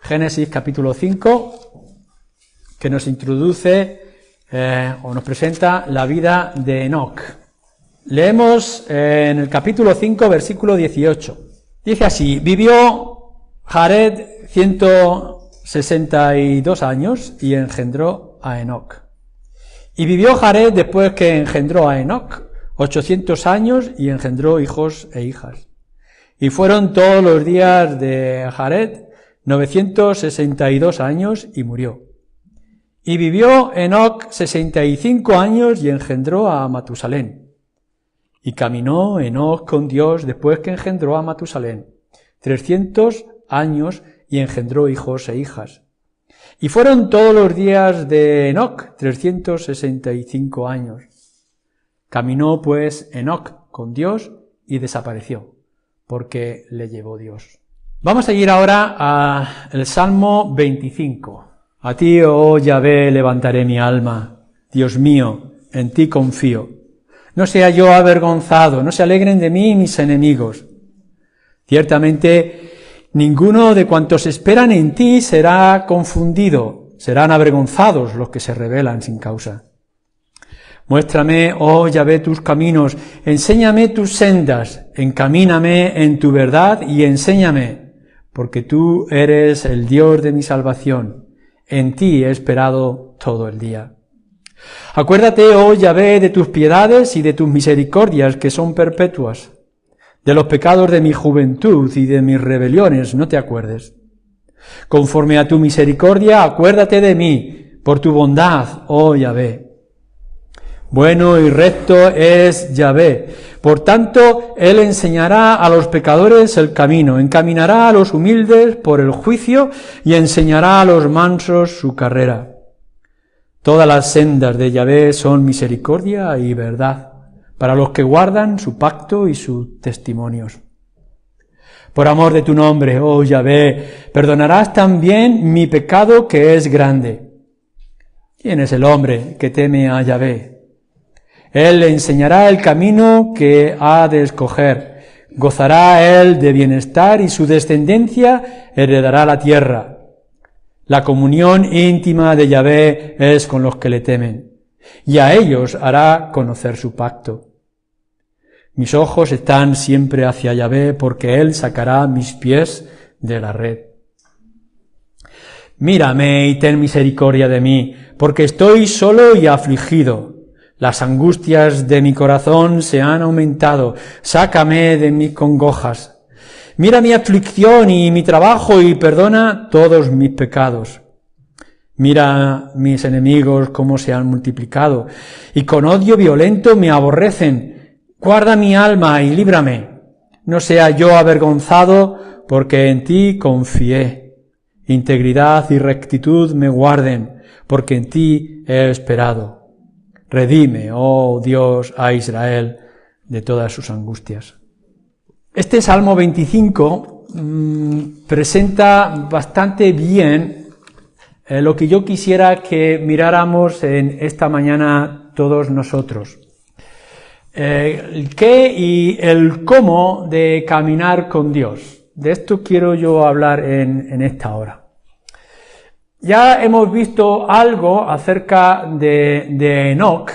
Génesis capítulo 5, que nos introduce o nos presenta la vida de Enoc. Leemos en el capítulo 5, versículo 18. Dice así: vivió Jared 162 años y engendró a Enoc. Y vivió Jared después que engendró a Enoc 800 años y engendró hijos e hijas. Y fueron todos los días de Jared 962 años y murió. Y vivió Enoc 65 años y engendró a Matusalén. Y caminó Enoc con Dios después que engendró a Matusalén 300 años y engendró hijos e hijas. Y fueron todos los días de Enoc 365 años. Caminó pues Enoc con Dios y desapareció, porque le llevó Dios. Vamos a ir ahora al Salmo 25. A ti, oh Yahvé, levantaré mi alma. Dios mío, en ti confío. No sea yo avergonzado, no se alegren de mí mis enemigos. Ciertamente, ninguno de cuantos esperan en ti será confundido, serán avergonzados los que se rebelan sin causa. Muéstrame, oh Yahvé, tus caminos, enséñame tus sendas, encamíname en tu verdad y enséñame, porque tú eres el Dios de mi salvación, en ti he esperado todo el día. Acuérdate, oh Yahvé, de tus piedades y de tus misericordias que son perpetuas. De los pecados de mi juventud y de mis rebeliones no te acuerdes. Conforme a tu misericordia, acuérdate de mí, por tu bondad, oh Yahvé. Bueno y recto es Yahvé, por tanto, Él enseñará a los pecadores el camino, encaminará a los humildes por el juicio y enseñará a los mansos su carrera. Todas las sendas de Yahvé son misericordia y verdad, para los que guardan su pacto y sus testimonios. Por amor de tu nombre, oh Yahvé, perdonarás también mi pecado que es grande. ¿Quién es el hombre que teme a Yahvé? Él le enseñará el camino que ha de escoger. Gozará él de bienestar y su descendencia heredará la tierra. La comunión íntima de Yahvé es con los que le temen, y a ellos hará conocer su pacto. Mis ojos están siempre hacia Yahvé, porque él sacará mis pies de la red. Mírame y ten misericordia de mí, porque estoy solo y afligido. Las angustias de mi corazón se han aumentado. Sácame de mis congojas. Mira mi aflicción y mi trabajo y perdona todos mis pecados. Mira mis enemigos cómo se han multiplicado y con odio violento me aborrecen. Guarda mi alma y líbrame. No sea yo avergonzado, porque en ti confié. Integridad y rectitud me guarden, porque en ti he esperado. Redime, oh Dios, a Israel de todas sus angustias. Este Salmo 25 presenta bastante bien lo que yo quisiera que miráramos en esta mañana todos nosotros. El qué y el cómo de caminar con Dios. De esto quiero yo hablar en esta hora. Ya hemos visto algo acerca de Enoc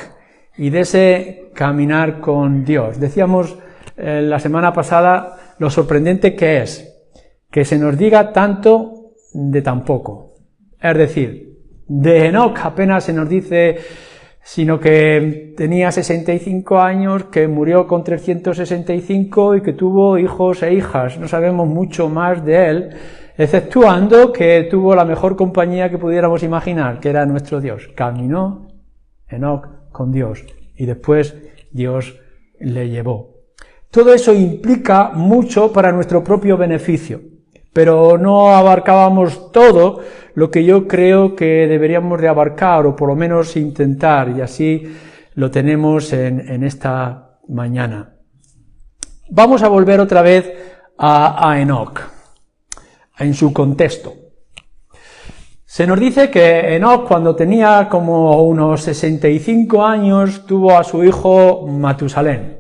y de ese caminar con Dios. Decíamos la semana pasada lo sorprendente que es que se nos diga tanto de tan poco. Es decir, de Enoc apenas se nos dice, sino que tenía 65 años, que murió con 365 y que tuvo hijos e hijas. No sabemos mucho más de él, exceptuando que tuvo la mejor compañía que pudiéramos imaginar, que era nuestro Dios. Caminó Enoc con Dios y después Dios le llevó. Todo eso implica mucho para nuestro propio beneficio, pero no abarcábamos todo lo que yo creo que deberíamos de abarcar, o por lo menos intentar, y así lo tenemos en esta mañana. Vamos a volver otra vez a Enoc, en su contexto. Se nos dice que Enoc, cuando tenía como unos 65 años, tuvo a su hijo Matusalén.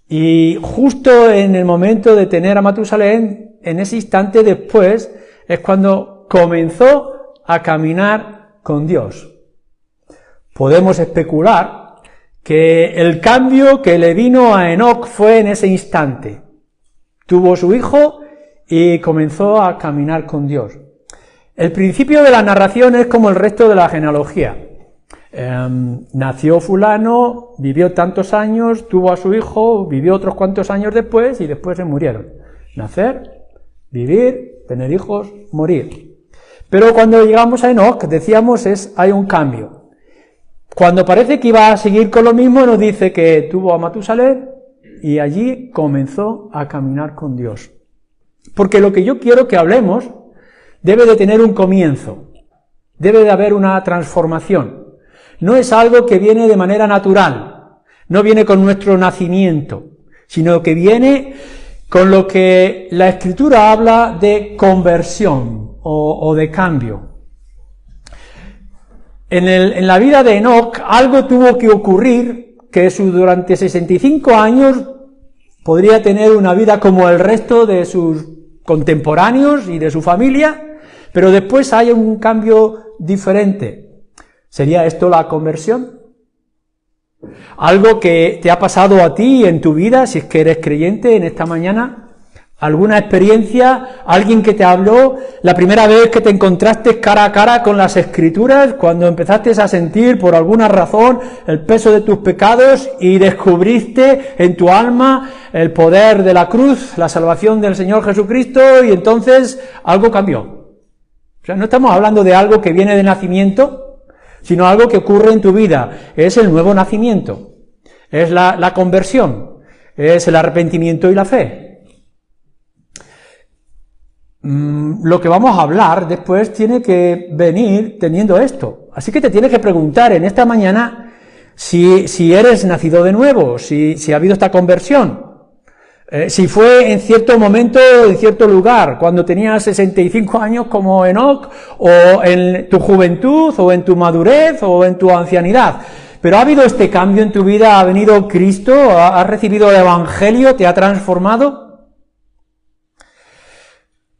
Y justo en el momento de tener a Matusalén, en ese instante después, es cuando comenzó a caminar con Dios. Podemos especular que el cambio que le vino a Enoc fue en ese instante. Tuvo su hijo y comenzó a caminar con Dios. El principio de la narración es como el resto de la genealogía. Nació fulano, vivió tantos años, tuvo a su hijo, vivió otros cuantos años después y después se murieron. Nacer, vivir, tener hijos, morir. Pero cuando llegamos a Enoc, decíamos, hay un cambio. Cuando parece que iba a seguir con lo mismo, nos dice que tuvo a Matusalén y allí comenzó a caminar con Dios. Porque lo que yo quiero que hablemos debe de tener un comienzo, debe de haber una transformación. No es algo que viene de manera natural, no viene con nuestro nacimiento, sino que viene con lo que la Escritura habla de conversión o de cambio. En la vida de Enoc algo tuvo que ocurrir que durante 65 años podría tener una vida como el resto de sus contemporáneos y de su familia, pero después hay un cambio diferente. ¿Sería esto la conversión? ¿Algo que te ha pasado a ti en tu vida, si es que eres creyente en esta mañana? ¿Alguna experiencia? ¿Alguien que te habló? ¿La primera vez que te encontraste cara a cara con las Escrituras? Cuando empezaste a sentir por alguna razón el peso de tus pecados y descubriste en tu alma el poder de la cruz, la salvación del Señor Jesucristo, y entonces algo cambió. O sea, no estamos hablando de algo que viene de nacimiento, sino algo que ocurre en tu vida. Es el nuevo nacimiento, es la conversión, es el arrepentimiento y la fe. Lo que vamos a hablar después tiene que venir teniendo esto. Así que te tienes que preguntar en esta mañana si eres nacido de nuevo, si ha habido esta conversión. Si fue en cierto momento, en cierto lugar, cuando tenías 65 años como Enoc, o en tu juventud, o en tu madurez, o en tu ancianidad. Pero ha habido este cambio en tu vida, ha venido Cristo, has recibido el Evangelio, te ha transformado.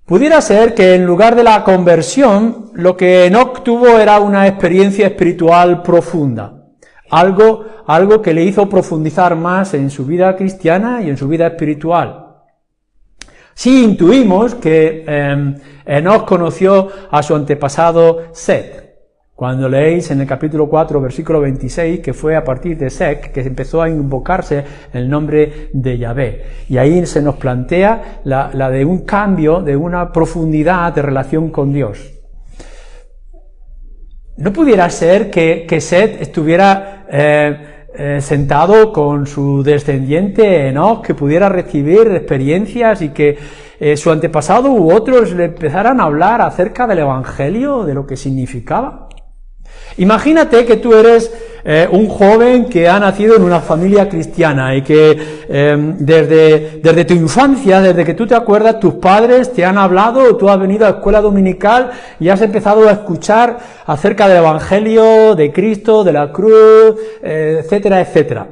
Pudiera ser que en lugar de la conversión, lo que Enoc tuvo era una experiencia espiritual profunda. Algo que le hizo profundizar más en su vida cristiana y en su vida espiritual. Sí intuimos que Enoc conoció a su antepasado Set. Cuando leéis en el capítulo 4, versículo 26, que fue a partir de Set que empezó a invocarse el nombre de Yahvé. Y ahí se nos plantea la de un cambio, de una profundidad de relación con Dios. ¿No pudiera ser que Set estuviera sentado con su descendiente Enoc, que pudiera recibir experiencias y que su antepasado u otros le empezaran a hablar acerca del Evangelio, de lo que significaba? Imagínate que tú eres un joven que ha nacido en una familia cristiana y que desde tu infancia, desde que tú te acuerdas, tus padres te han hablado, tú has venido a escuela dominical y has empezado a escuchar acerca del Evangelio, de Cristo, de la cruz, etcétera, etcétera.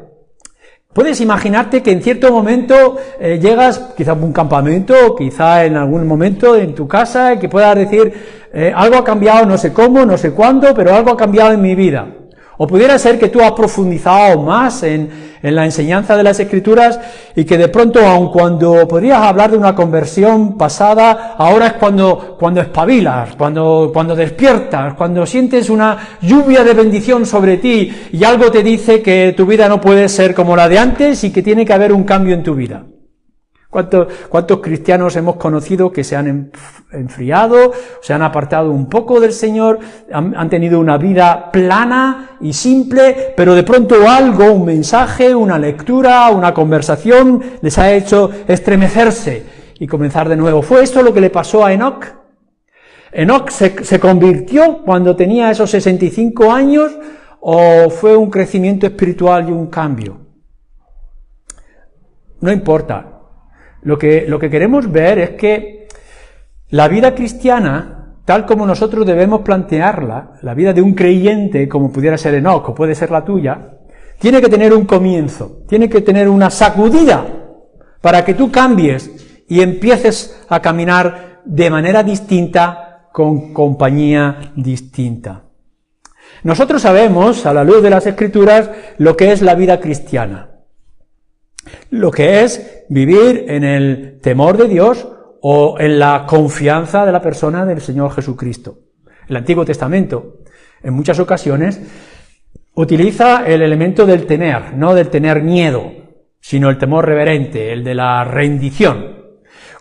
Puedes imaginarte que en cierto momento llegas quizá a un campamento, quizá en algún momento en tu casa, y que puedas decir, algo ha cambiado, no sé cómo, no sé cuándo, pero algo ha cambiado en mi vida. O pudiera ser que tú has profundizado más en la enseñanza de las Escrituras y que de pronto, aun cuando podrías hablar de una conversión pasada, ahora es cuando espabilas, cuando despiertas, cuando sientes una lluvia de bendición sobre ti y algo te dice que tu vida no puede ser como la de antes y que tiene que haber un cambio en tu vida. ¿Cuántos cristianos hemos conocido que se han enfriado, se han apartado un poco del Señor, han tenido una vida plana y simple, pero de pronto algo, un mensaje, una lectura, una conversación, les ha hecho estremecerse y comenzar de nuevo? ¿Fue esto lo que le pasó a Enoc? ¿Enoc se convirtió cuando tenía esos 65 años o fue un crecimiento espiritual y un cambio? No importa. Lo que queremos ver es que la vida cristiana, tal como nosotros debemos plantearla, la vida de un creyente, como pudiera ser Enoc o puede ser la tuya, tiene que tener un comienzo, tiene que tener una sacudida para que tú cambies y empieces a caminar de manera distinta, con compañía distinta. Nosotros sabemos, a la luz de las Escrituras, lo que es la vida cristiana. Lo que es vivir en el temor de Dios o en la confianza de la persona del Señor Jesucristo. El Antiguo Testamento, en muchas ocasiones, utiliza el elemento del temer, no del tener miedo, sino el temor reverente, el de la rendición.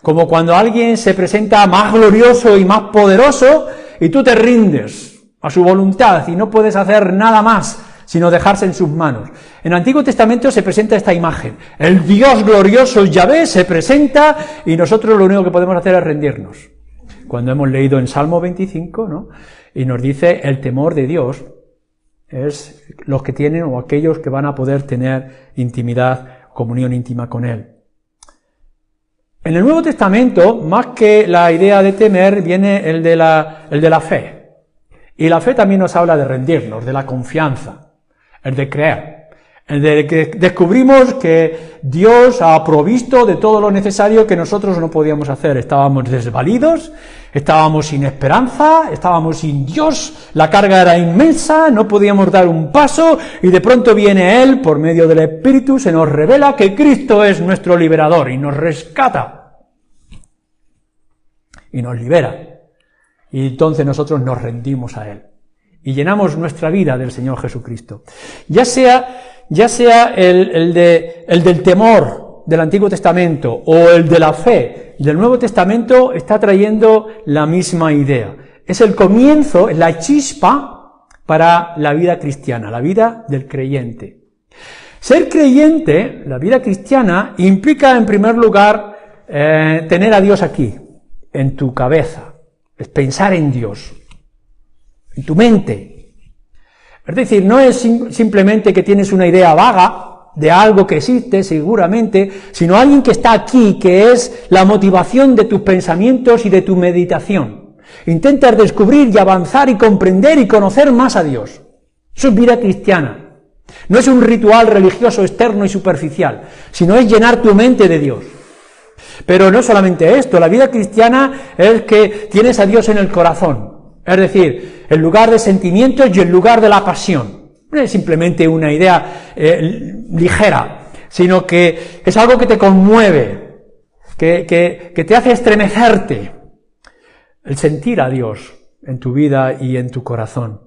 Como cuando alguien se presenta más glorioso y más poderoso y tú te rindes a su voluntad y no puedes hacer nada más sino dejarse en sus manos. En el Antiguo Testamento se presenta esta imagen. El Dios glorioso Yahvé se presenta y nosotros lo único que podemos hacer es rendirnos. Cuando hemos leído en Salmo 25, ¿no? Y nos dice el temor de Dios es los que tienen o aquellos que van a poder tener intimidad, comunión íntima con Él. En el Nuevo Testamento, más que la idea de temer, viene el de la fe. Y la fe también nos habla de rendirnos, de la confianza, el de creer, el de que descubrimos que Dios ha provisto de todo lo necesario que nosotros no podíamos hacer. Estábamos desvalidos, estábamos sin esperanza, estábamos sin Dios, la carga era inmensa, no podíamos dar un paso, y de pronto viene Él, por medio del Espíritu, se nos revela que Cristo es nuestro liberador y nos rescata y nos libera. Y entonces nosotros nos rendimos a Él y llenamos nuestra vida del Señor Jesucristo. Ya sea el del temor del Antiguo Testamento o el de la fe del Nuevo Testamento, está trayendo la misma idea. Es el comienzo, la chispa para la vida cristiana, la vida del creyente. Ser creyente, la vida cristiana, implica en primer lugar tener a Dios aquí, en tu cabeza. Es pensar en Dios, en tu mente. Es decir, no es simplemente que tienes una idea vaga de algo que existe seguramente, sino alguien que está aquí, que es la motivación de tus pensamientos y de tu meditación. Intentas descubrir y avanzar y comprender y conocer más a Dios. Eso es vida cristiana. No es un ritual religioso externo y superficial, sino es llenar tu mente de Dios. Pero no solamente esto, la vida cristiana es que tienes a Dios en el corazón, es decir, el lugar de sentimientos y el lugar de la pasión. No es simplemente una idea ligera, sino que es algo que te conmueve, que te hace estremecerte, el sentir a Dios en tu vida y en tu corazón.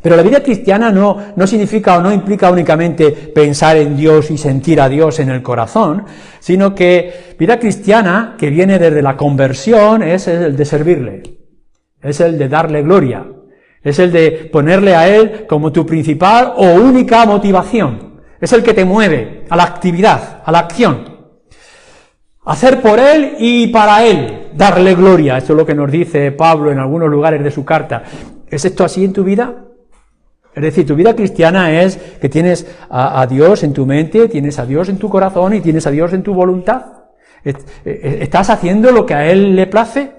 Pero la vida cristiana no significa o no implica únicamente pensar en Dios y sentir a Dios en el corazón, sino que vida cristiana, que viene desde la conversión, es el de servirle, es el de darle gloria, es el de ponerle a Él como tu principal o única motivación, es el que te mueve a la actividad, a la acción. Hacer por Él y para Él, darle gloria. Esto es lo que nos dice Pablo en algunos lugares de su carta. ¿Es esto así en tu vida? Es decir, tu vida cristiana es que tienes a Dios en tu mente, tienes a Dios en tu corazón y tienes a Dios en tu voluntad. ¿Estás haciendo lo que a Él le place?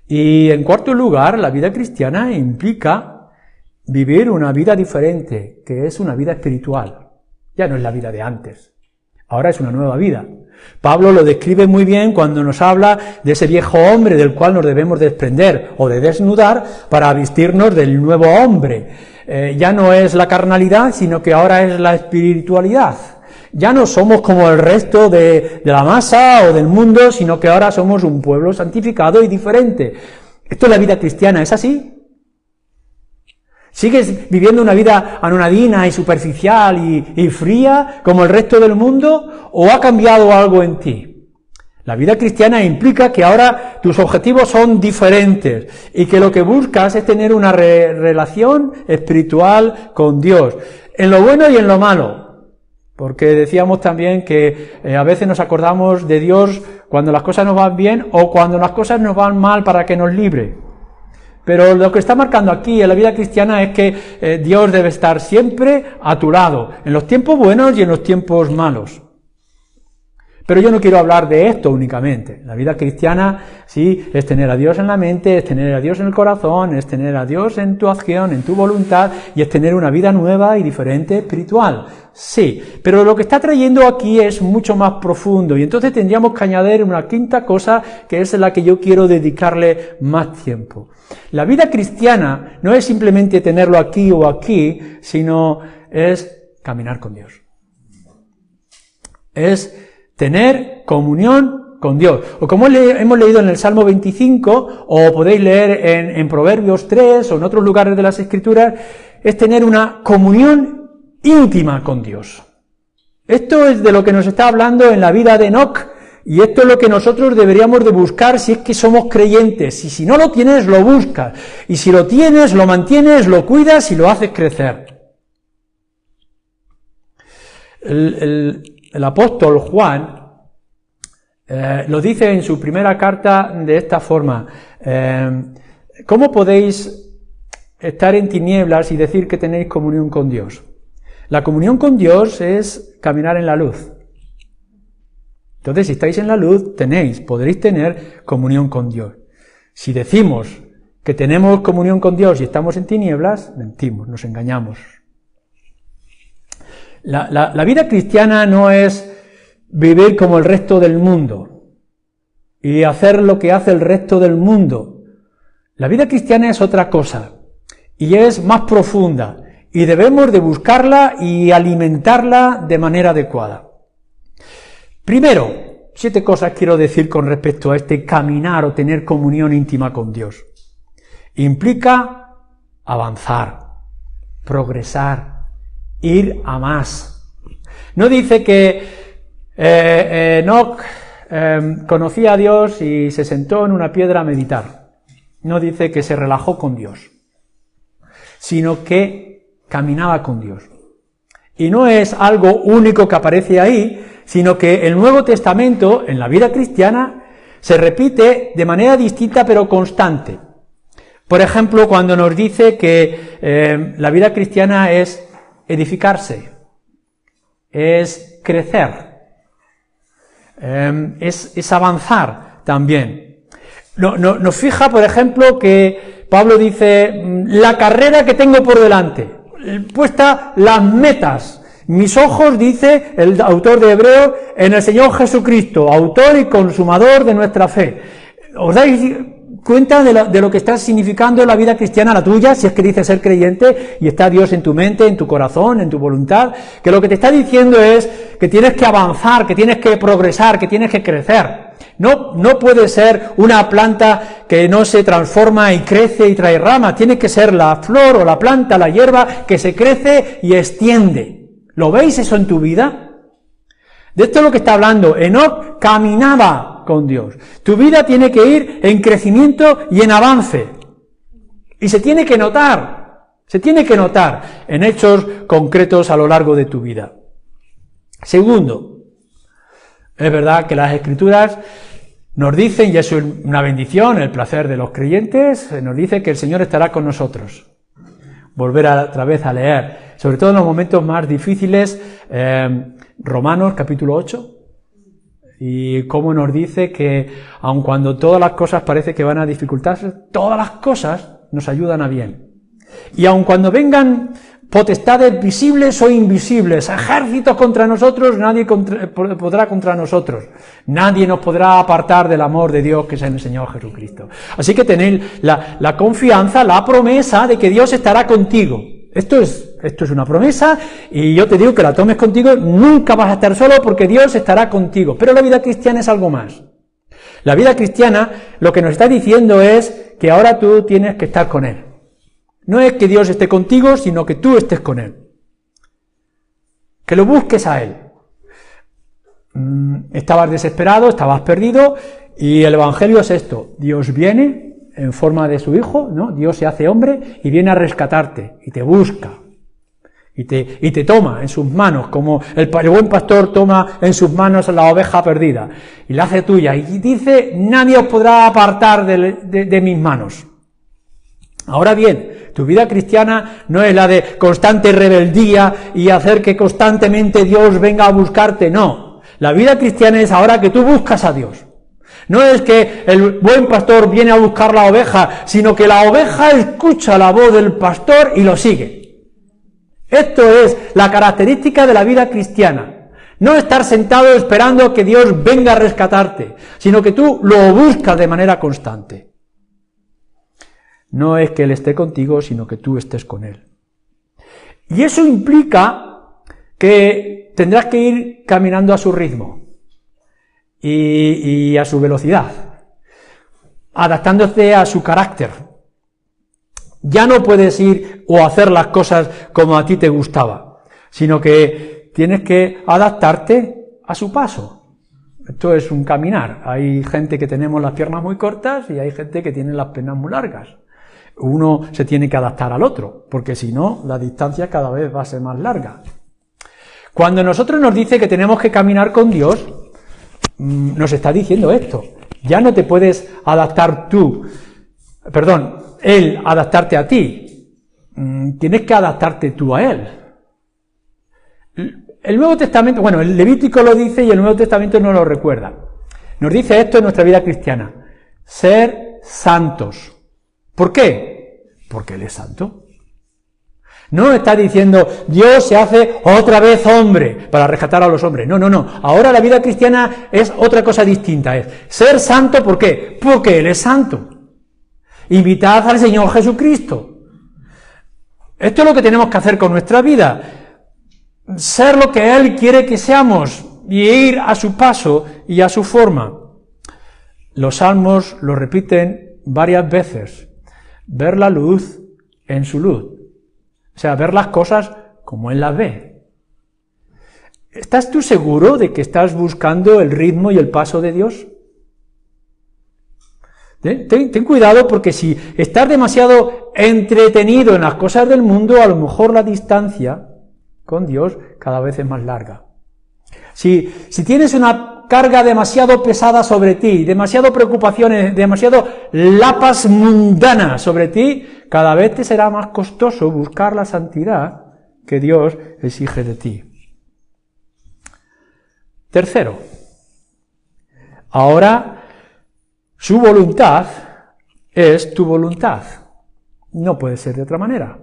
Y en cuarto lugar, la vida cristiana implica vivir una vida diferente, que es una vida espiritual. Ya no es la vida de antes, ahora es una nueva vida. Pablo lo describe muy bien cuando nos habla de ese viejo hombre del cual nos debemos desprender o de desnudar para vestirnos del nuevo hombre. Ya no es la carnalidad, sino que ahora es la espiritualidad. Ya no somos como el resto de la masa o del mundo, sino que ahora somos un pueblo santificado y diferente. Esto es la vida cristiana, ¿es así? ¿Sigues viviendo una vida anonadina y superficial y fría como el resto del mundo, o ha cambiado algo en ti? La vida cristiana implica que ahora tus objetivos son diferentes y que lo que buscas es tener una relación espiritual con Dios, en lo bueno y en lo malo. Porque decíamos también que a veces nos acordamos de Dios cuando las cosas nos van bien o cuando las cosas nos van mal para que nos libre. Pero lo que está marcando aquí en la vida cristiana es que Dios debe estar siempre a tu lado, en los tiempos buenos y en los tiempos malos. Pero yo no quiero hablar de esto únicamente. La vida cristiana, sí, es tener a Dios en la mente, es tener a Dios en el corazón, es tener a Dios en tu acción, en tu voluntad, y es tener una vida nueva y diferente espiritual. Sí, pero lo que está trayendo aquí es mucho más profundo, y entonces tendríamos que añadir una quinta cosa, que es la que yo quiero dedicarle más tiempo. La vida cristiana no es simplemente tenerlo aquí o aquí, sino es caminar con Dios. Es tener comunión con Dios. O como hemos leído en el Salmo 25, o podéis leer en Proverbios 3, o en otros lugares de las Escrituras, es tener una comunión íntima con Dios. Esto es de lo que nos está hablando en la vida de Enoc, y esto es lo que nosotros deberíamos de buscar si es que somos creyentes. Y si no lo tienes, lo buscas. Y si lo tienes, lo mantienes, lo cuidas y lo haces crecer. El apóstol Juan lo dice en su primera carta de esta forma: ¿cómo podéis estar en tinieblas y decir que tenéis comunión con Dios? La comunión con Dios es caminar en la luz. Entonces, si estáis en la luz, podréis tener comunión con Dios. Si decimos que tenemos comunión con Dios y estamos en tinieblas, mentimos, nos engañamos. La vida cristiana no es vivir como el resto del mundo y hacer lo que hace el resto del mundo. La vida cristiana es otra cosa y es más profunda y debemos de buscarla y alimentarla de manera adecuada. Primero, 7 cosas quiero decir con respecto a este caminar o tener comunión íntima con Dios. Implica avanzar, progresar, ir a más. No dice que Enoc conocía a Dios y se sentó en una piedra a meditar. No dice que se relajó con Dios, sino que caminaba con Dios. Y no es algo único que aparece ahí, sino que el Nuevo Testamento, en la vida cristiana, se repite de manera distinta pero constante. Por ejemplo, cuando nos dice que la vida cristiana es edificarse, es crecer, es avanzar también. Nos fija, por ejemplo, que Pablo dice, la carrera que tengo por delante, puesta las metas, mis ojos, dice el autor de Hebreos, en el Señor Jesucristo, autor y consumador de nuestra fe. ¿Os dais cuenta de lo que está significando la vida cristiana, la tuya, si es que dices ser creyente y está Dios en tu mente, en tu corazón, en tu voluntad? Que lo que te está diciendo es que tienes que avanzar, que tienes que progresar, que tienes que crecer. No puede ser una planta que no se transforma y crece y trae ramas. Tiene que ser la flor o la planta, la hierba, que se crece y extiende. ¿Lo veis eso en tu vida? De esto es lo que está hablando. Enoc caminaba con Dios. Tu vida tiene que ir en crecimiento y en avance. Y se tiene que notar en hechos concretos a lo largo de tu vida. Segundo, es verdad que las Escrituras nos dicen, y eso es una bendición, el placer de los creyentes, nos dice que el Señor estará con nosotros. Volver otra vez a leer, sobre todo en los momentos más difíciles, Romanos capítulo 8, y cómo nos dice que aun cuando todas las cosas parece que van a dificultarse, todas las cosas nos ayudan a bien. Y aun cuando vengan potestades visibles o invisibles, ejércitos contra nosotros, nadie podrá contra nosotros. Nadie nos podrá apartar del amor de Dios que es en el Señor Jesucristo. Así que tenéis la confianza, la promesa de que Dios estará contigo. Esto es una promesa y yo te digo que la tomes contigo, nunca vas a estar solo porque Dios estará contigo. Pero la vida cristiana es algo más. La vida cristiana lo que nos está diciendo es que ahora tú tienes que estar con Él. No es que Dios esté contigo, sino que tú estés con Él. Que lo busques a Él. Estabas desesperado, estabas perdido, y el Evangelio es esto. Dios viene en forma de su Hijo, ¿no? Dios se hace hombre y viene a rescatarte, y te busca, y te toma en sus manos, como el buen pastor toma en sus manos a la oveja perdida, y la hace tuya, y dice, nadie os podrá apartar de mis manos. Ahora bien, tu vida cristiana no es la de constante rebeldía y hacer que constantemente Dios venga a buscarte, no. La vida cristiana es ahora que tú buscas a Dios. No es que el buen pastor viene a buscar la oveja, sino que la oveja escucha la voz del pastor y lo sigue. Esto es la característica de la vida cristiana. No estar sentado esperando que Dios venga a rescatarte, sino que tú lo buscas de manera constante. No es que Él esté contigo, sino que tú estés con Él. Y eso implica que tendrás que ir caminando a su ritmo y a su velocidad, adaptándote a su carácter. Ya no puedes ir o hacer las cosas como a ti te gustaba, sino que tienes que adaptarte a su paso. Esto es un caminar. Hay gente que tenemos las piernas muy cortas y hay gente que tiene las piernas muy largas. Uno se tiene que adaptar al otro, porque si no, la distancia cada vez va a ser más larga. Cuando nosotros nos dice que tenemos que caminar con Dios, nos está diciendo esto. Ya no te puedes adaptar Él adaptarte a ti. Tienes que adaptarte tú a Él. El Nuevo Testamento, bueno, el Levítico lo dice y el Nuevo Testamento no lo recuerda. Nos dice esto en nuestra vida cristiana. Ser santos. ¿Por qué? Porque Él es santo. No está diciendo, Dios se hace otra vez hombre para rescatar a los hombres. No. Ahora la vida cristiana es otra cosa distinta. Es ser santo, ¿por qué? Porque Él es santo. Invitad al Señor Jesucristo. Esto es lo que tenemos que hacer con nuestra vida. Ser lo que Él quiere que seamos y ir a su paso y a su forma. Los salmos lo repiten varias veces. Ver la luz en su luz. O sea, ver las cosas como Él las ve. ¿Estás tú seguro de que estás buscando el ritmo y el paso de Dios? Ten cuidado, porque si estás demasiado entretenido en las cosas del mundo, a lo mejor la distancia con Dios cada vez es más larga. Si tienes una carga demasiado pesada sobre ti, demasiado preocupaciones, demasiado lapas mundanas sobre ti, cada vez te será más costoso buscar la santidad que Dios exige de ti. Tercero, ahora su voluntad es tu voluntad. No puede ser de otra manera.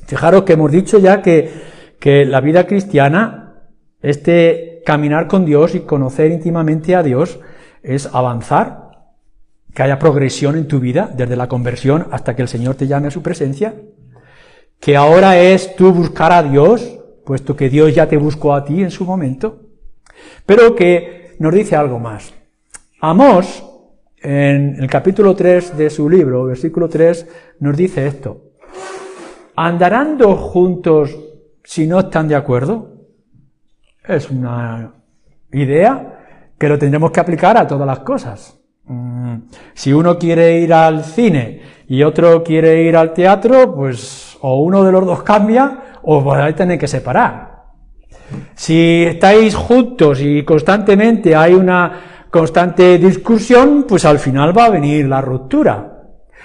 Fijaros que hemos dicho ya que la vida cristiana, caminar con Dios y conocer íntimamente a Dios, es avanzar, que haya progresión en tu vida, desde la conversión hasta que el Señor te llame a su presencia, que ahora es tú buscar a Dios, puesto que Dios ya te buscó a ti en su momento, pero que nos dice algo más. Amós, en el capítulo 3 de su libro, versículo 3, nos dice esto: ¿andarán dos juntos si no están de acuerdo? Es una idea que lo tendremos que aplicar a todas las cosas. Si uno quiere ir al cine y otro quiere ir al teatro, pues o uno de los dos cambia o vais a tener que separar. Si estáis juntos y constantemente hay una constante discusión, pues al final va a venir la ruptura.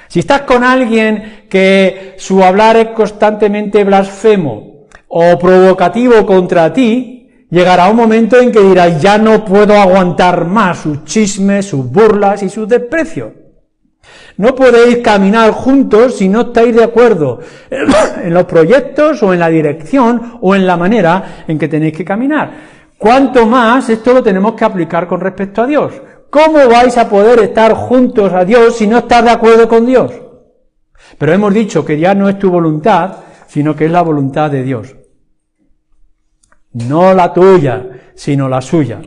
Si estás con alguien que su hablar es constantemente blasfemo o provocativo contra ti, llegará un momento en que dirás, ya no puedo aguantar más sus chismes, sus burlas y sus desprecios. No podéis caminar juntos si no estáis de acuerdo en los proyectos o en la dirección o en la manera en que tenéis que caminar. Cuanto más esto lo tenemos que aplicar con respecto a Dios. ¿Cómo vais a poder estar juntos a Dios si no estás de acuerdo con Dios? Pero hemos dicho que ya no es tu voluntad, sino que es la voluntad de Dios. No la tuya, sino la suya.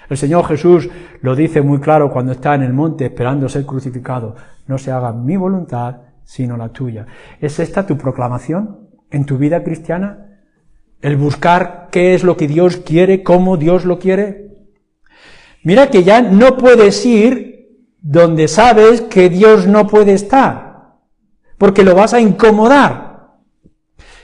El Señor Jesús lo dice muy claro cuando está en el monte esperando ser crucificado. No se haga mi voluntad, sino la tuya. ¿Es esta tu proclamación en tu vida cristiana? ¿El buscar qué es lo que Dios quiere, cómo Dios lo quiere? Mira que ya no puedes ir donde sabes que Dios no puede estar, porque lo vas a incomodar.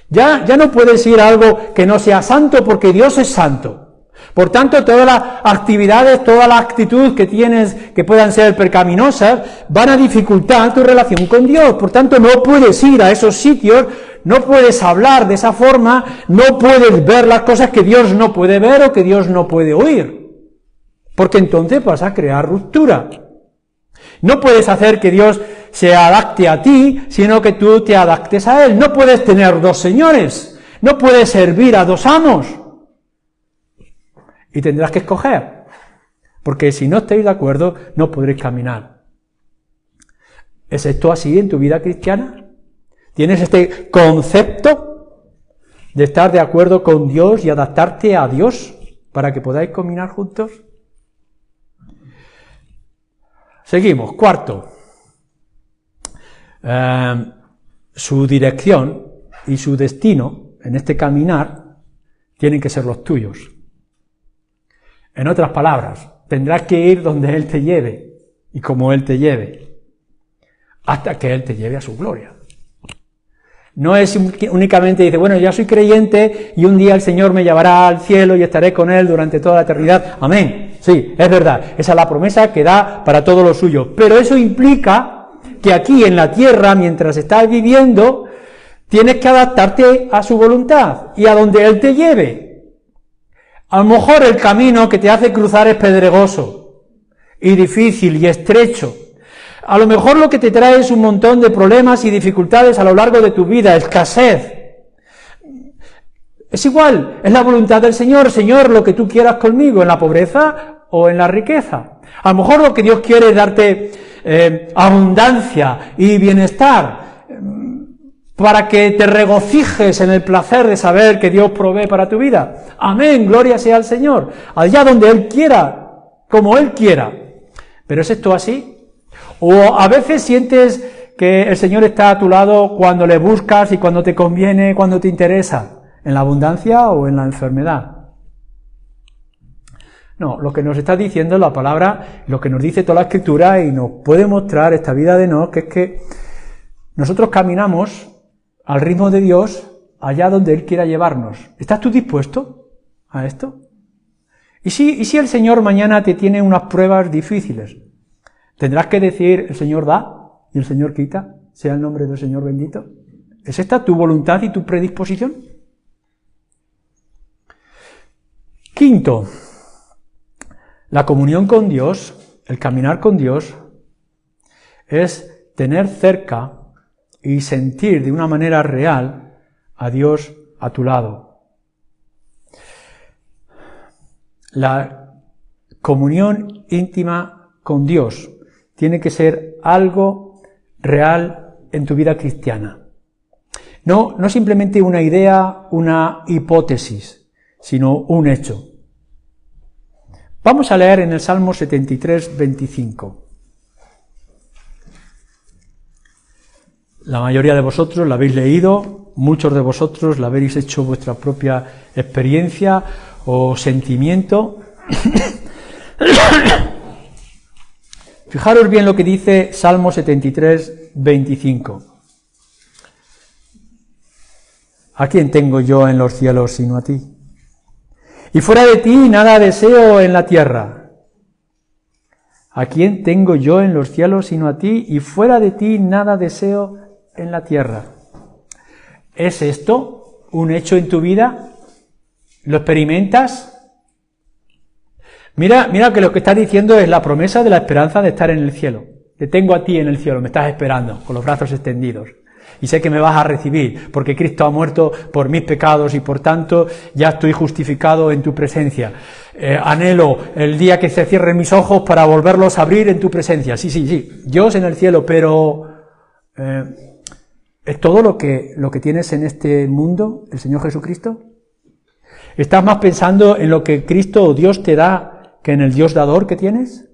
Ya no puedes ir a algo que no sea santo, porque Dios es santo. Por tanto, todas las actividades, todas las actitudes que tienes que puedan ser pecaminosas, van a dificultar tu relación con Dios. Por tanto, no puedes ir a esos sitios, no puedes hablar de esa forma, no puedes ver las cosas que Dios no puede ver o que Dios no puede oír. Porque entonces vas a crear ruptura. No puedes hacer que Dios se adapte a ti, sino que tú te adaptes a Él. No puedes tener dos señores, no puedes servir a dos amos. Y tendrás que escoger, porque si no estáis de acuerdo, no podréis caminar. ¿Es esto así en tu vida cristiana? ¿Tienes este concepto de estar de acuerdo con Dios y adaptarte a Dios para que podáis caminar juntos? Seguimos. Cuarto, su dirección y su destino en este caminar tienen que ser los tuyos. En otras palabras, tendrás que ir donde Él te lleve y como Él te lleve, hasta que Él te lleve a su gloria. No es únicamente dice, bueno, ya soy creyente y un día el Señor me llevará al cielo y estaré con Él durante toda la eternidad. Amén. Sí, es verdad. Esa es la promesa que da para todo lo suyo. Pero eso implica que aquí en la tierra, mientras estás viviendo, tienes que adaptarte a su voluntad y a donde Él te lleve. A lo mejor el camino que te hace cruzar es pedregoso y difícil y estrecho. A lo mejor lo que te trae es un montón de problemas y dificultades a lo largo de tu vida, escasez. Es igual, es la voluntad del Señor. Señor, lo que tú quieras conmigo, en la pobreza o en la riqueza. A lo mejor lo que Dios quiere es darte abundancia y bienestar, para que te regocijes en el placer de saber que Dios provee para tu vida. Amén, gloria sea al Señor. Allá donde Él quiera, como Él quiera. ¿Pero es esto así? O a veces sientes que el Señor está a tu lado cuando le buscas y cuando te conviene, cuando te interesa, en la abundancia o en la enfermedad. No, lo que nos está diciendo la palabra, lo que nos dice toda la Escritura y nos puede mostrar esta vida de Enoc, es que nosotros caminamos al ritmo de Dios, allá donde Él quiera llevarnos. ¿Estás tú dispuesto a esto? ¿Y si el Señor mañana te tiene unas pruebas difíciles? ¿Tendrás que decir, el Señor da y el Señor quita? Sea el nombre del Señor bendito. ¿Es esta tu voluntad y tu predisposición? Quinto, la comunión con Dios, el caminar con Dios, es tener cerca y sentir de una manera real a Dios a tu lado. La comunión íntima con Dios tiene que ser algo real en tu vida cristiana. No simplemente una idea, una hipótesis, sino un hecho. Vamos a leer en el Salmo 73, 25. La mayoría de vosotros la habéis leído, muchos de vosotros la habéis hecho vuestra propia experiencia o sentimiento. Fijaros bien lo que dice Salmo 73, 25. ¿A quién tengo yo en los cielos sino a ti? Y fuera de ti nada deseo en la tierra. ¿A quién tengo yo en los cielos sino a ti? Y fuera de ti nada deseo en la tierra. ¿Es esto un hecho en tu vida? ¿Lo experimentas? Mira que lo que está diciendo es la promesa de la esperanza de estar en el cielo. Te tengo a ti en el cielo, me estás esperando, con los brazos extendidos. Y sé que me vas a recibir, porque Cristo ha muerto por mis pecados y por tanto ya estoy justificado en tu presencia. Anhelo el día que se cierren mis ojos para volverlos a abrir en tu presencia. Sí, Dios en el cielo, pero ¿es todo lo que tienes en este mundo, el Señor Jesucristo? ¿Estás más pensando en lo que Cristo o Dios te da que en el Dios dador que tienes?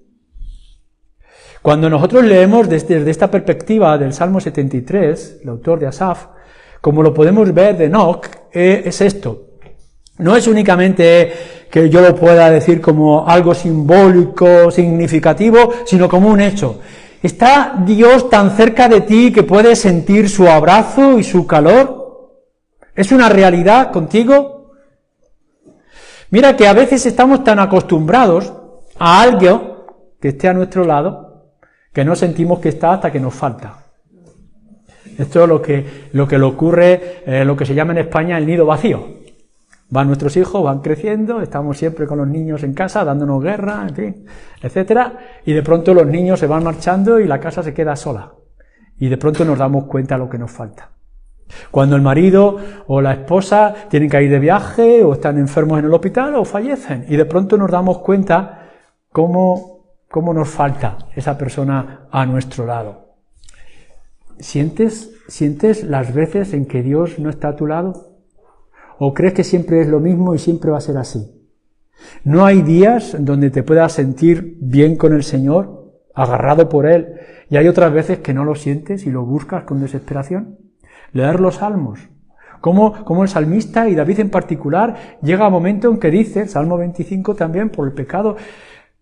Cuando nosotros leemos desde esta perspectiva del Salmo 73, el autor de Asaf, como lo podemos ver de Enoc, es esto. No es únicamente que yo lo pueda decir como algo simbólico, significativo, sino como un hecho. ¿Está Dios tan cerca de ti que puedes sentir su abrazo y su calor? ¿Es una realidad contigo? Mira que a veces estamos tan acostumbrados a algo que esté a nuestro lado que no sentimos que está hasta que nos falta. Esto es lo que le ocurre, lo que se llama en España el nido vacío. Van nuestros hijos, van creciendo, estamos siempre con los niños en casa, dándonos guerra, en fin, etcétera, y de pronto los niños se van marchando y la casa se queda sola. Y de pronto nos damos cuenta de lo que nos falta. Cuando el marido o la esposa tienen que ir de viaje, o están enfermos en el hospital, o fallecen, y de pronto nos damos cuenta cómo nos falta esa persona a nuestro lado. ¿Sientes las veces en que Dios no está a tu lado? ¿O crees que siempre es lo mismo y siempre va a ser así? ¿No hay días donde te puedas sentir bien con el Señor, agarrado por Él, y hay otras veces que no lo sientes y lo buscas con desesperación? Leer los salmos. Como el salmista, y David en particular, llega a un momento en que dice, Salmo 25 también, por el pecado,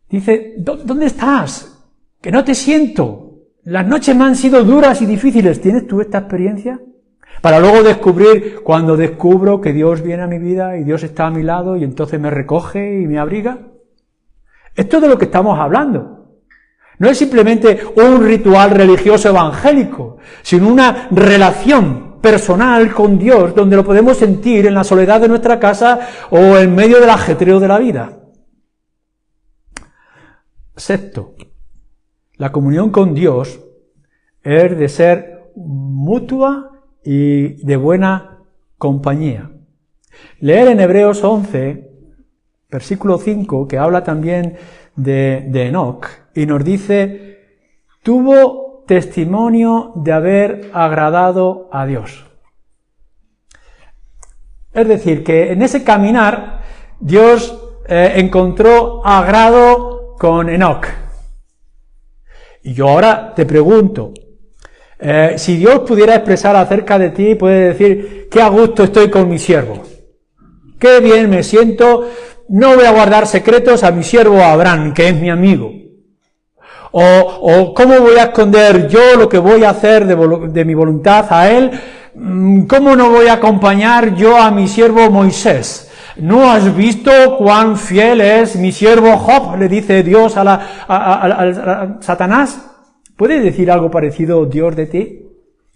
dice, ¿dónde estás? Que no te siento. Las noches me han sido duras y difíciles. ¿Tienes tú esta experiencia? Para luego cuando descubro que Dios viene a mi vida y Dios está a mi lado y entonces me recoge y me abriga. Esto es de lo que estamos hablando. No es simplemente un ritual religioso evangélico, sino una relación personal con Dios donde lo podemos sentir en la soledad de nuestra casa o en medio del ajetreo de la vida. Sexto, la comunión con Dios es de ser mutua y de buena compañía. Leer en Hebreos 11, versículo 5, que habla también de Enoc, y nos dice, tuvo testimonio de haber agradado a Dios. Es decir, que en ese caminar, Dios encontró agrado con Enoc. Y yo ahora te pregunto, si Dios pudiera expresar acerca de ti, puede decir, qué a gusto estoy con mi siervo, qué bien me siento, no voy a guardar secretos a mi siervo Abraham, que es mi amigo. O cómo voy a esconder yo lo que voy a hacer de mi voluntad a él, cómo no voy a acompañar yo a mi siervo Moisés. ¿No has visto cuán fiel es mi siervo Job? Le dice Dios a Satanás. ¿Puede decir algo parecido Dios de ti?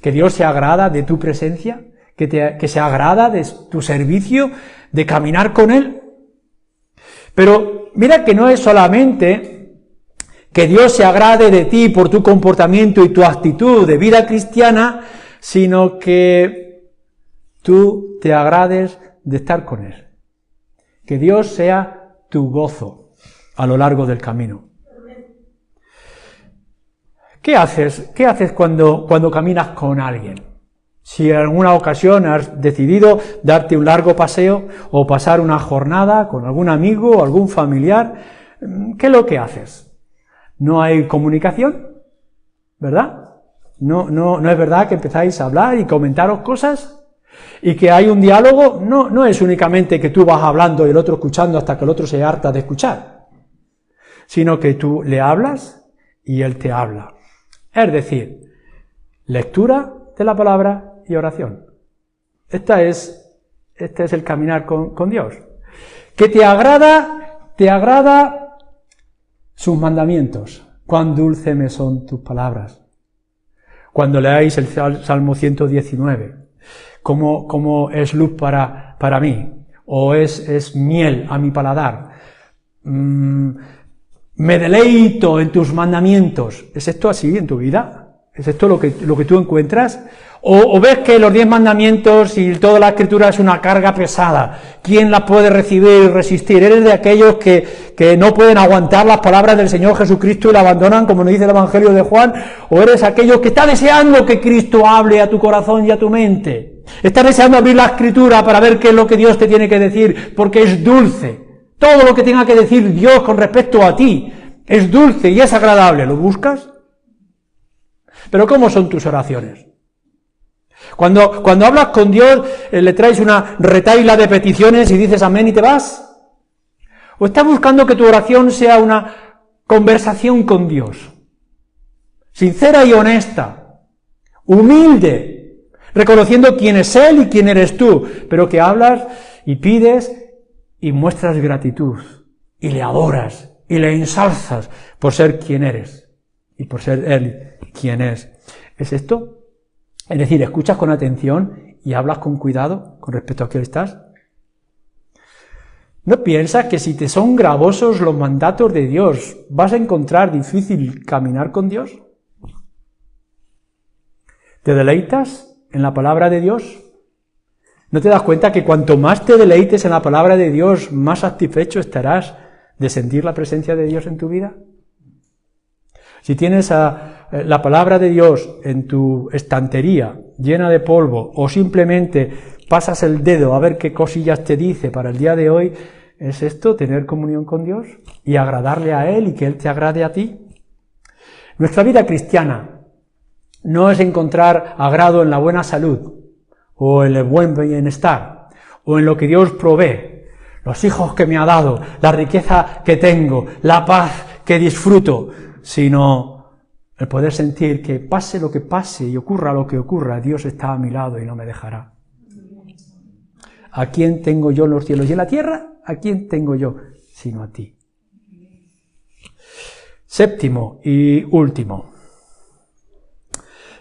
¿Que Dios se agrada de tu presencia? ¿Que se agrada de tu servicio, de caminar con Él? Pero mira que no es solamente que Dios se agrade de ti por tu comportamiento y tu actitud de vida cristiana, sino que tú te agrades de estar con Él. Que Dios sea tu gozo a lo largo del camino. ¿Qué haces cuando caminas con alguien? Si en alguna ocasión has decidido darte un largo paseo o pasar una jornada con algún amigo o algún familiar, ¿qué es lo que haces? ¿No hay comunicación? ¿Verdad? ¿No es verdad que empezáis a hablar y comentaros cosas? Y que hay un diálogo, no es únicamente que tú vas hablando y el otro escuchando hasta que el otro se harta de escuchar, sino que tú le hablas y él te habla. Es decir, lectura de la palabra y oración. Este es el caminar con Dios. Que te agrada sus mandamientos. Cuán dulce me son tus palabras. Cuando leáis el Salmo 119, como es luz para mí, o es miel a mi paladar. Me deleito en tus mandamientos. ¿Es esto así en tu vida? ¿Es esto lo que tú encuentras? ¿O ves que los 10 mandamientos y toda la Escritura es una carga pesada? ¿Quién la puede recibir y resistir? ¿Eres de aquellos que no pueden aguantar las palabras del Señor Jesucristo y la abandonan, como nos dice el Evangelio de Juan? ¿O eres aquellos que están deseando que Cristo hable a tu corazón y a tu mente? Estás deseando abrir la Escritura para ver qué es lo que Dios te tiene que decir, porque es dulce. Todo lo que tenga que decir Dios con respecto a ti es dulce y es agradable. ¿Lo buscas? Pero ¿cómo son tus oraciones? Cuando hablas con Dios, le traes una retahíla de peticiones y dices amén y te vas. ¿O estás buscando que tu oración sea una conversación con Dios? Sincera y honesta, humilde, reconociendo quién es Él y quién eres tú, pero que hablas y pides y muestras gratitud, y le adoras, y le ensalzas por ser quien eres, y por ser Él quien es. ¿Es esto? Es decir, escuchas con atención y hablas con cuidado con respecto a quién estás. ¿No piensas que si te son gravosos los mandatos de Dios, vas a encontrar difícil caminar con Dios? ¿Te deleitas en la palabra de Dios? ¿No te das cuenta que cuanto más te deleites en la palabra de Dios, más satisfecho estarás de sentir la presencia de Dios en tu vida? Si tienes la palabra de Dios en tu estantería llena de polvo, o simplemente pasas el dedo a ver qué cosillas te dice para el día de hoy, ¿es esto tener comunión con Dios y agradarle a Él y que Él te agrade a ti? Nuestra vida cristiana no es encontrar agrado en la buena salud, o en el buen bienestar, o en lo que Dios provee, los hijos que me ha dado, la riqueza que tengo, la paz que disfruto, sino el poder sentir que pase lo que pase y ocurra lo que ocurra, Dios está a mi lado y no me dejará. ¿A quién tengo yo en los cielos y en la tierra? ¿A quién tengo yo sino a ti? Séptimo y último.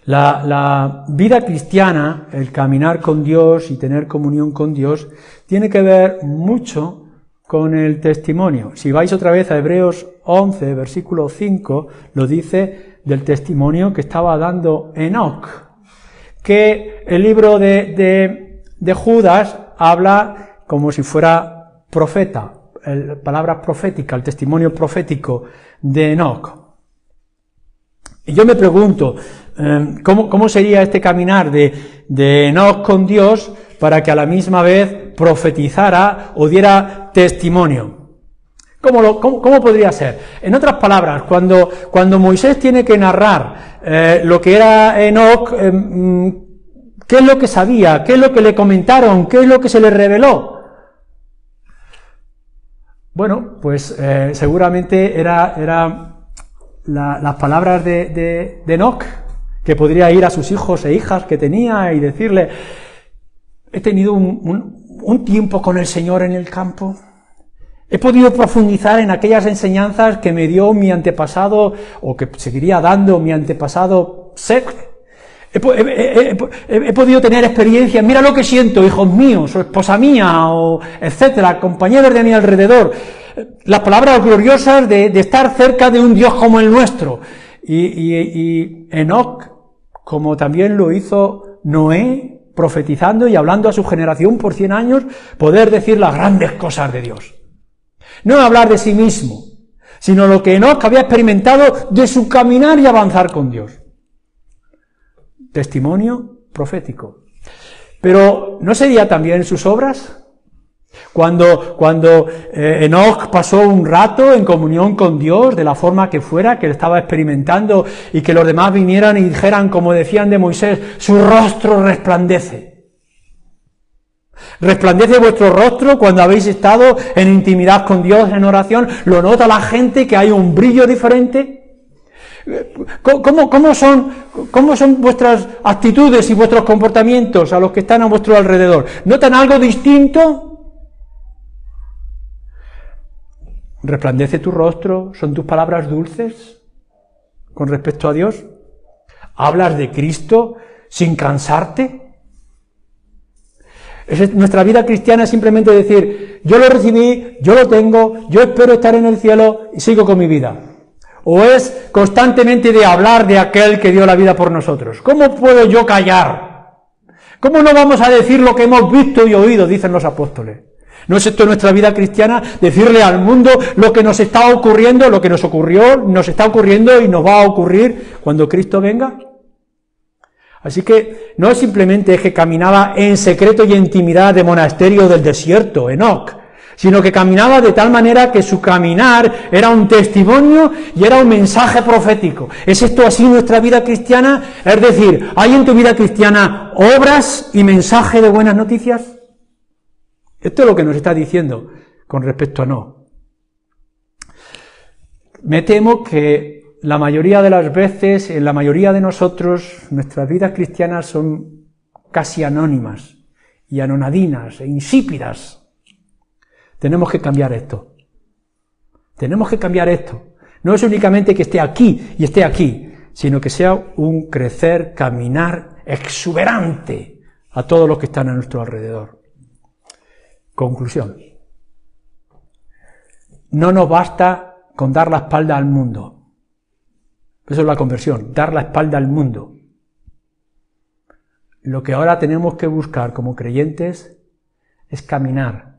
La vida cristiana, el caminar con Dios y tener comunión con Dios, tiene que ver mucho con el testimonio. Si vais otra vez a Hebreos 11, versículo 5, lo dice del testimonio que estaba dando Enoc, que el libro de Judas habla como si fuera profeta, palabra profética, el testimonio profético de Enoc. Y yo me pregunto, ¿cómo sería este caminar de Enoc con Dios para que a la misma vez profetizara o diera testimonio? ¿Cómo podría ser? En otras palabras, cuando Moisés tiene que narrar lo que era Enoc, ¿qué es lo que sabía? ¿Qué es lo que le comentaron? ¿Qué es lo que se le reveló? Bueno, pues seguramente era las palabras de Enoc, que podría ir a sus hijos e hijas que tenía y decirle: he tenido un tiempo con el Señor en el campo, he podido profundizar en aquellas enseñanzas que me dio mi antepasado, o que seguiría dando mi antepasado Seth. He podido tener experiencias, mira lo que siento, hijos míos, o esposa mía, o etcétera, compañeros de mi alrededor. Las palabras gloriosas de estar cerca de un Dios como el nuestro. Y Enoc, como también lo hizo Noé, profetizando y hablando a su generación por 100 años, poder decir las grandes cosas de Dios. No hablar de sí mismo, sino lo que Enoc había experimentado de su caminar y avanzar con Dios. Testimonio profético. Pero ¿no sería también sus obras? Cuando Enoc pasó un rato en comunión con Dios, de la forma que fuera, que estaba experimentando, y que los demás vinieran y dijeran, como decían de Moisés, su rostro resplandece. Resplandece vuestro rostro cuando habéis estado en intimidad con Dios, en oración. ¿Lo nota la gente que hay un brillo diferente? ¿Cómo son vuestras actitudes y vuestros comportamientos a los que están a vuestro alrededor? ¿Notan algo distinto? ¿Resplandece tu rostro? ¿Son tus palabras dulces con respecto a Dios? ¿Hablas de Cristo sin cansarte? Nuestra vida cristiana es simplemente decir: yo lo recibí, yo lo tengo, yo espero estar en el cielo y sigo con mi vida. ¿O es constantemente de hablar de aquel que dio la vida por nosotros? ¿Cómo puedo yo callar? ¿Cómo no vamos a decir lo que hemos visto y oído? Dicen los apóstoles. ¿No es esto nuestra vida cristiana? Decirle al mundo lo que nos está ocurriendo, lo que nos ocurrió, nos está ocurriendo y nos va a ocurrir cuando Cristo venga. Así que no es simplemente que caminaba en secreto y en intimidad de monasterio del desierto, Enoc, sino que caminaba de tal manera que su caminar era un testimonio y era un mensaje profético. ¿Es esto así nuestra vida cristiana? Es decir, ¿hay en tu vida cristiana obras y mensaje de buenas noticias? Esto es lo que nos está diciendo con respecto a Enoc. Me temo que la mayoría de las veces, en la mayoría de nosotros, nuestras vidas cristianas son casi anónimas y anonadinas e insípidas. Tenemos que cambiar esto. Tenemos que cambiar esto. No es únicamente que esté aquí y esté aquí, sino que sea un crecer, caminar exuberante a todos los que están a nuestro alrededor. Conclusión. No nos basta con dar la espalda al mundo. Eso es la conversión, dar la espalda al mundo. Lo que ahora tenemos que buscar como creyentes es caminar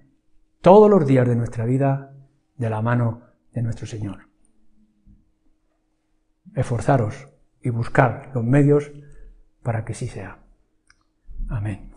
todos los días de nuestra vida de la mano de nuestro Señor. Esforzaros y buscar los medios para que sí sea. Amén.